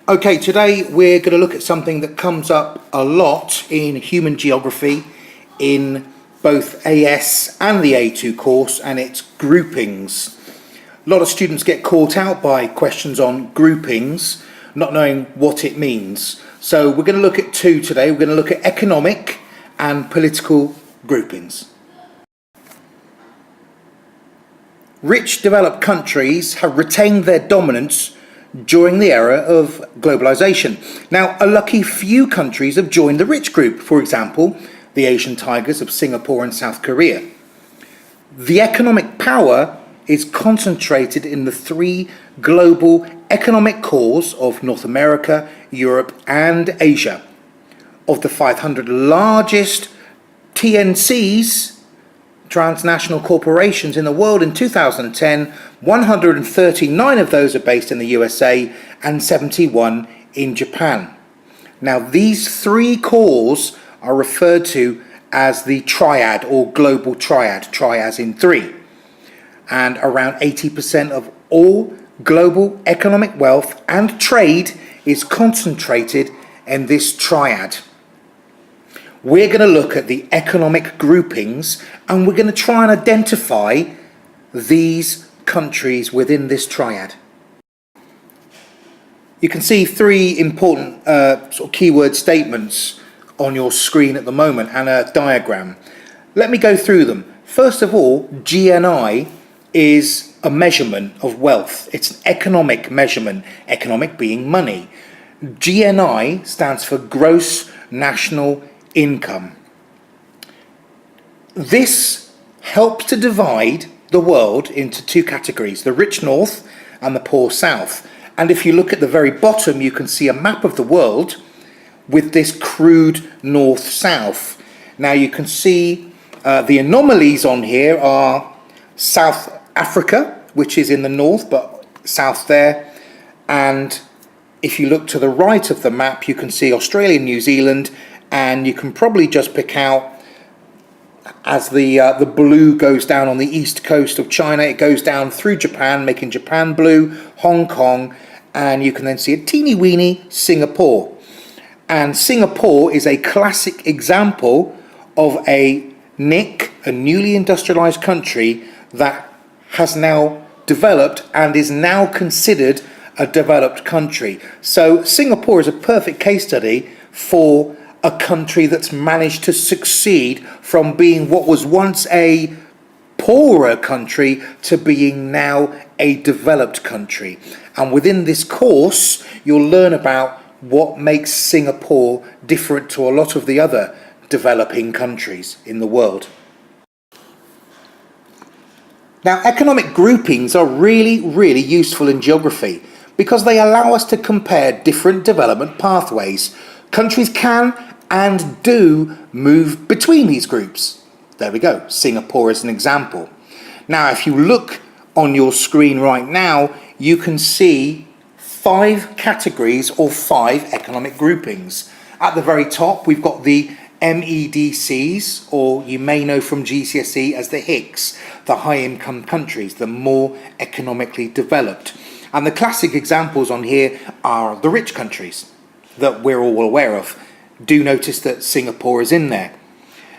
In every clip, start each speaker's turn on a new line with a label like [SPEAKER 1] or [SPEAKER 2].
[SPEAKER 1] Okay, today we're going to look at something that comes up a lot in human geography in both AS and the A2 course, and it's groupings. A lot of students get caught out by questions on groupings, not knowing what it means. So we're going to look at two today. We're going to look at economic and political groupings. Rich developed countries have retained their dominance during the era of globalization. Now, a lucky few countries have joined the rich group, for example, the Asian tigers of Singapore and South Korea. The economic power is concentrated in the three global economic cores of North America, Europe, and Asia. Of the 500 largest TNCs, transnational corporations in the world in 2010, 139 of those are based in the USA and 71 in Japan. Now, these three cores are referred to as the triad or global triad, tri as in three. And around 80% of all global economic wealth and trade is concentrated in this triad. We're going to look at the economic groupings, and we're going to try and identify these countries within this triad. You can see three important sort of keyword statements on your screen at the moment and a diagram. Let me go through them. First of all, GNI is a measurement of wealth. It's an economic measurement, economic being money. GNI stands for gross national income. This helps to divide the world into two categories, the rich north and the poor south. And if you look at the very bottom, you can see a map of the world with this crude north-south. Now you can see the anomalies on here are South Africa, which is in the north but south there, and if you look to the right of the map, you can see Australia and New Zealand, and you can probably just pick out, as the blue goes down on the east coast of China, it goes down through Japan, making Japan blue, Hong Kong, and you can then see a teeny weeny Singapore. And Singapore is a classic example of a NIC, a newly industrialized country that has now developed and is now considered a developed country. So Singapore is a perfect case study for a country that's managed to succeed from being what was once a poorer country to being now a developed country. And within this course, you'll learn about what makes Singapore different to a lot of the other developing countries in the world. Now, economic groupings are really useful in geography because they allow us to compare different development pathways. Countries can and do move between these groups. There we go, Singapore is an example. Now, if you look on your screen right now, you can see 5 categories or 5 economic groupings. At the very top, we've got the MEDCs, or you may know from GCSE as the HICs, the high-income countries, the more economically developed. And the classic examples on here are the rich countries that we're all aware of. Do notice that Singapore is in there.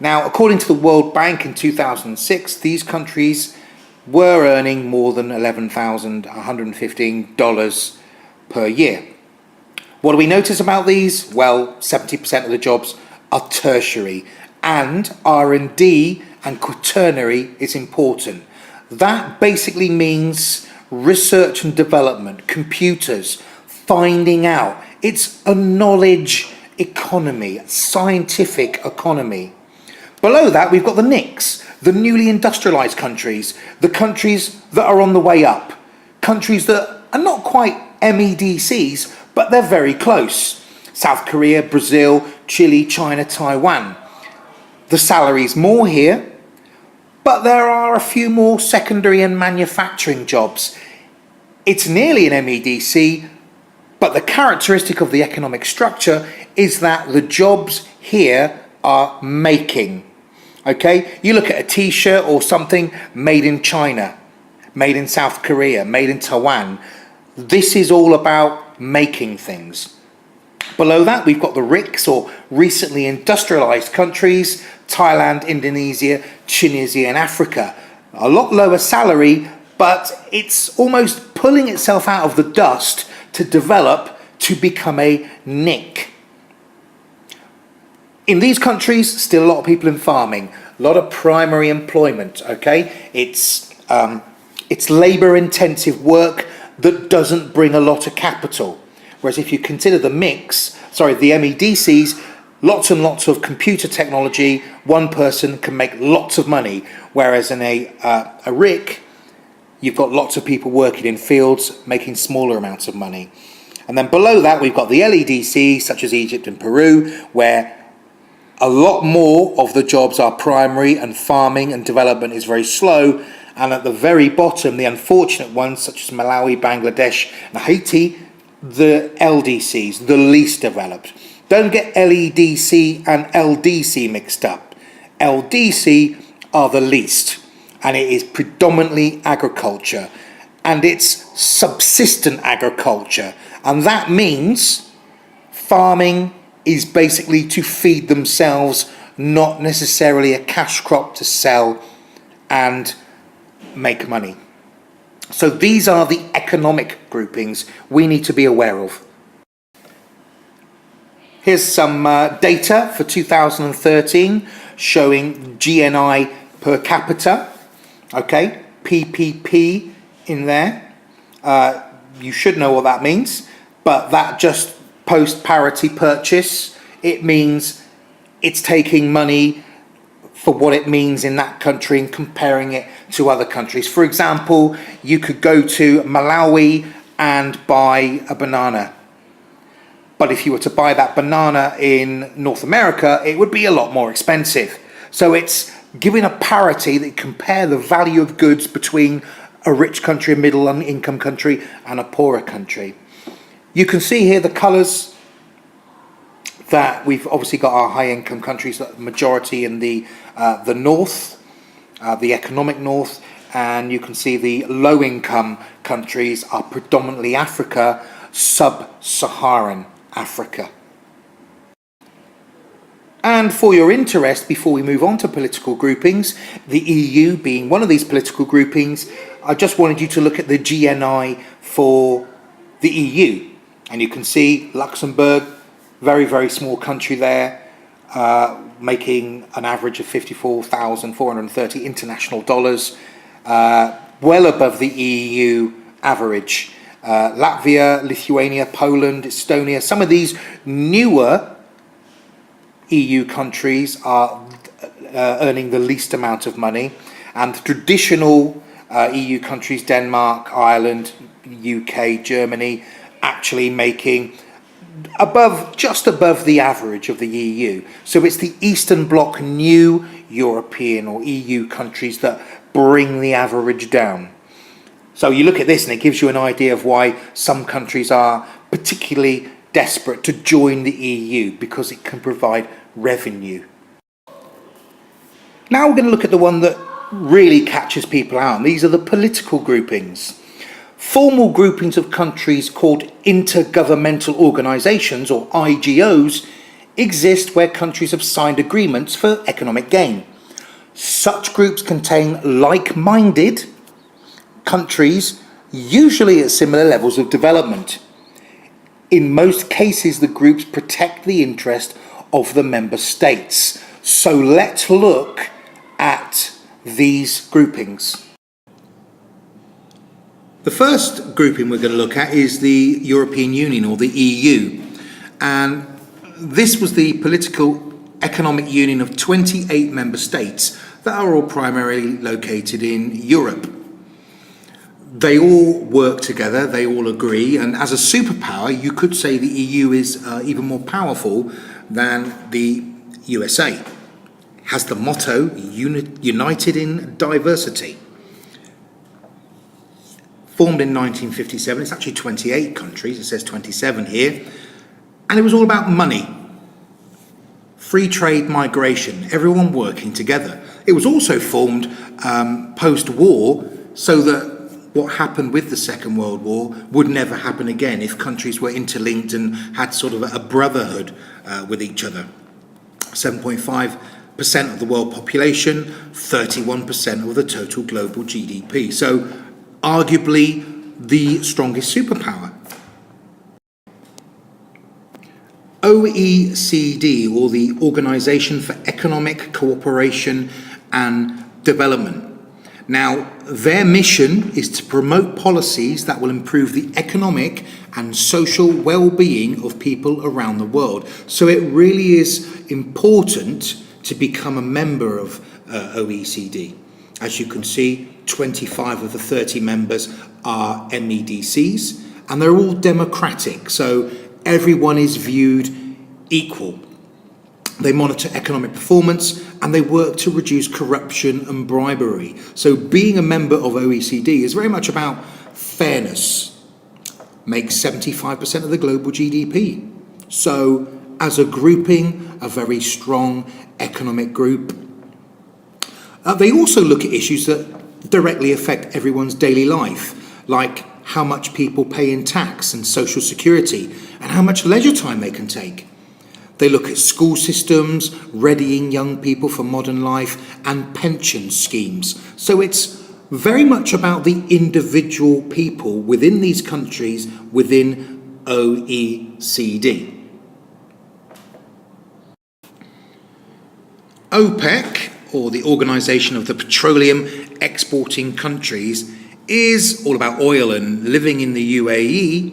[SPEAKER 1] Now, according to the World Bank in 2006, these countries were earning more than $11,115 per year. What do we notice about these? Well, 70% of the jobs are tertiary, and R&D and quaternary is important. That basically means research and development, computers, finding out. It's a knowledge economy, scientific economy. Below that, we've got the NICs, the newly industrialized countries, the countries that are on the way up, countries that are not quite MEDCs, but they're very close. South Korea, Brazil, Chile, China, Taiwan. The salary's more here, but there are a few more secondary and manufacturing jobs. It's nearly an MEDC, but the characteristic of the economic structure is that the jobs here are making. Okay, you look at a t-shirt or something made in China, made in South Korea, made in Taiwan. This is all about making things. Below that, we've got the RICS, or recently industrialized countries: Thailand, Indonesia, Tunisia, and Africa. A lot lower salary, but it's almost pulling itself out of the dust to develop to become a NIC. In these countries, still a lot of people in farming, a lot of primary employment, okay? It's labor-intensive work that doesn't bring a lot of capital. Whereas if you consider the MEDCs, lots and lots of computer technology, one person can make lots of money. Whereas in a RIC, you've got lots of people working in fields making smaller amounts of money. And then below that, we've got the LEDCs, such as Egypt and Peru, where a lot more of the jobs are primary and farming, and development is very slow. And at the very bottom, the unfortunate ones, such as Malawi, Bangladesh, and Haiti, the LDCs, the least developed. Don't get LEDC and LDC mixed up. LDC are the least, and it is predominantly agriculture, and it's subsistent agriculture, and that means farming is basically to feed themselves, not necessarily a cash crop to sell and make money. So these are the economic groupings we need to be aware of. Here's some data for 2013 showing GNI per capita. Okay, PPP in there. You should know what that means, but that just post-parity purchase. It means it's taking money for what it means in that country and comparing it to other countries. For example, you could go to Malawi and buy a banana. But if you were to buy that banana in North America, it would be a lot more expensive. So it's giving a parity that compare the value of goods between a rich country, a middle income country, and a poorer country. You can see here the colours that we've obviously got our high income countries, the majority in the north, the economic north, and you can see the low income countries are predominantly Africa, sub-Saharan Africa. And for your interest, before we move on to political groupings, the EU being one of these political groupings, I just wanted you to look at the GNI for the EU. And you can see Luxembourg, very, very small country there, making an average of 54,430 international dollars, well above the EU average. Latvia, Lithuania, Poland, Estonia, some of these newer EU countries are earning the least amount of money, and traditional EU countries, Denmark, Ireland, UK, Germany, actually making just above the average of the EU. So it's the Eastern Bloc new European or EU countries that bring the average down. So you look at this and it gives you an idea of why some countries are particularly desperate to join the EU, because it can provide revenue. Now we're going to look at the one that really catches people out, and these are the political groupings. Formal groupings of countries called intergovernmental organisations, or IGOs, exist where countries have signed agreements for economic gain. Such groups contain like-minded countries, usually at similar levels of development. In most cases, the groups protect the interest of the member states. So let's look at these groupings. The first grouping we're going to look at is the European Union, or the EU. And this was the political economic union of 28 member states that are all primarily located in Europe. They all work together, they all agree, and as a superpower, you could say the EU is even more powerful than the USA. It has the motto, united in diversity. Formed in 1957, it's actually 28 countries, it says 27 here, and it was all about money. Free trade, migration, everyone working together. It was also formed post-war so that what happened with the Second World War would never happen again if countries were interlinked and had sort of a brotherhood with each other. 7.5% of the world population, 31% of the total global GDP. So arguably the strongest superpower. OECD, or the Organization for Economic Cooperation and Development. Now, their mission is to promote policies that will improve the economic and social well-being of people around the world. So it really is important to become a member of OECD. As you can see, 25 of the 30 members are MEDCs, and they're all democratic, so everyone is viewed equal. They monitor economic performance and they work to reduce corruption and bribery. So being a member of OECD is very much about fairness. Makes 75% of the global GDP. So as a grouping, a very strong economic group. They also look at issues that directly affect everyone's daily life, like how much people pay in tax and social security and how much leisure time they can take. They look at school systems, readying young people for modern life, and pension schemes. So it's very much about the individual people within these countries within OECD. OPEC, or the Organization of the Petroleum Exporting Countries, is all about oil, and living in the UAE,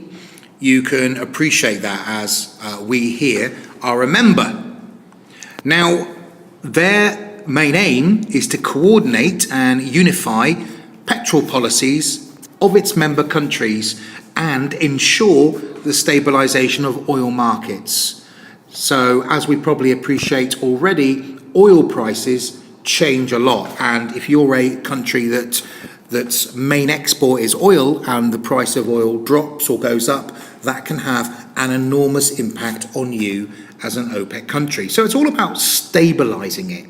[SPEAKER 1] you can appreciate that as we here are a member. Now, their main aim is to coordinate and unify petrol policies of its member countries and ensure the stabilization of oil markets. So, as we probably appreciate already, oil prices change a lot, and if you're a country that's main export is oil and the price of oil drops or goes up, that can have an enormous impact on you as an OPEC country. So it's all about stabilizing it.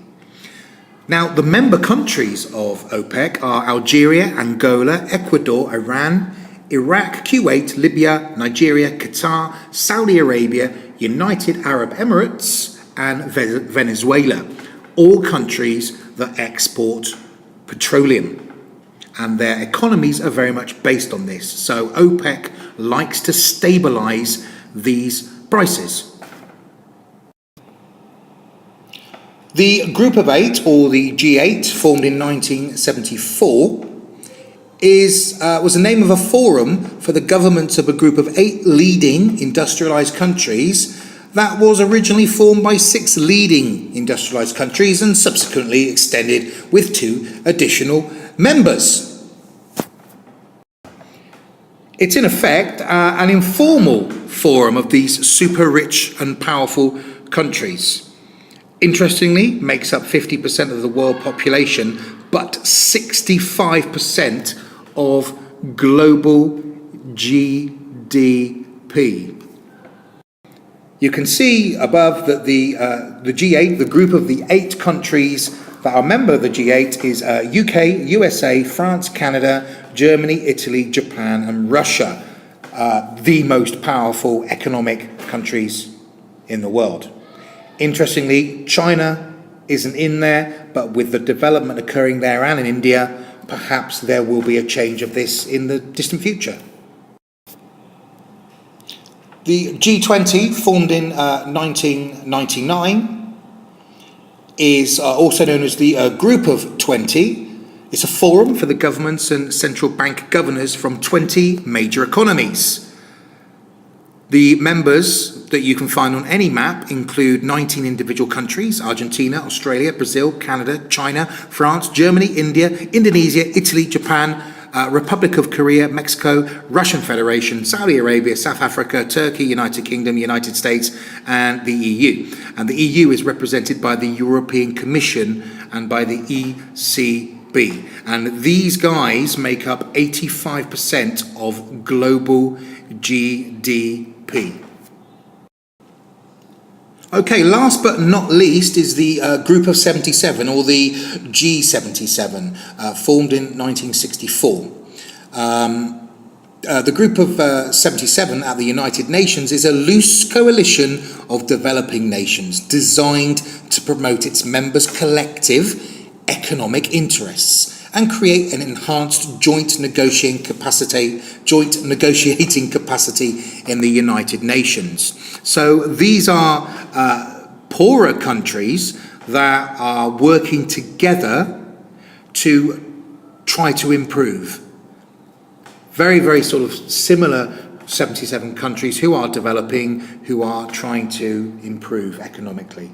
[SPEAKER 1] Now, the member countries of OPEC are Algeria, Angola, Ecuador, Iran, Iraq, Kuwait, Libya, Nigeria, Qatar, Saudi Arabia, United Arab Emirates, and Venezuela. All countries that export petroleum. And their economies are very much based on this. So OPEC likes to stabilize these prices. The Group of Eight, or the G8, formed in 1974, was the name of a forum for the governments of a group of 8 leading industrialized countries that was originally formed by 6 leading industrialized countries and subsequently extended with 2 additional members. It's in effect an informal forum of these super rich and powerful countries. Interestingly, makes up 50% of the world population, but 65% of global GDP. You can see above that the G8, the group of the 8 countries that are a member of the G8 is UK, USA, France, Canada, Germany, Italy, Japan, and Russia, the most powerful economic countries in the world. Interestingly, China isn't in there, but with the development occurring there and in India, perhaps there will be a change of this in the distant future. The G20, formed in 1999, is also known as the Group of 20. It's a forum for the governments and central bank governors from 20 major economies. The members that you can find on any map include 19 individual countries: Argentina, Australia, Brazil, Canada, China, France, Germany, India, Indonesia, Italy, Japan, Republic of Korea, Mexico, Russian Federation, Saudi Arabia, South Africa, Turkey, United Kingdom, United States, and the EU. And the EU is represented by the European Commission and by the ECB. And these guys make up 85% of global GDP. Okay, last but not least is the Group of 77, or the G77, formed in 1964. The group of 77 at the United Nations is a loose coalition of developing nations designed to promote its members' collective economic interests and create an enhanced joint negotiating capacity in the United Nations. So these are poorer countries that are working together to try to improve. Very, very sort of similar 77 countries who are developing, who are trying to improve economically.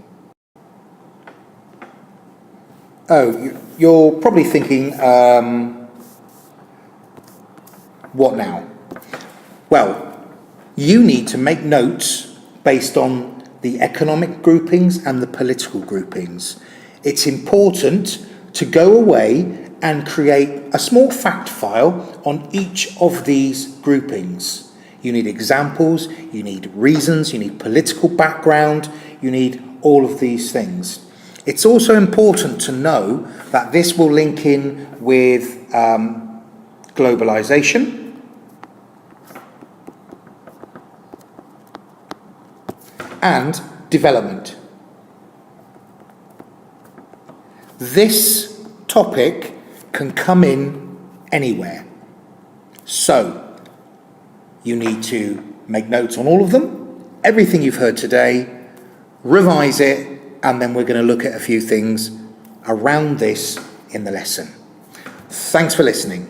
[SPEAKER 1] Oh, you're probably thinking, what now? Well, you need to make notes based on the economic groupings and the political groupings. It's important to go away and create a small fact file on each of these groupings. You need examples, you need reasons, you need political background, you need all of these things. It's also important to know that this will link in with globalization, and development. This topic can come in anywhere. So you need to make notes on all of them, everything you've heard today, revise it, and then we're going to look at a few things around this in the lesson. Thanks for listening.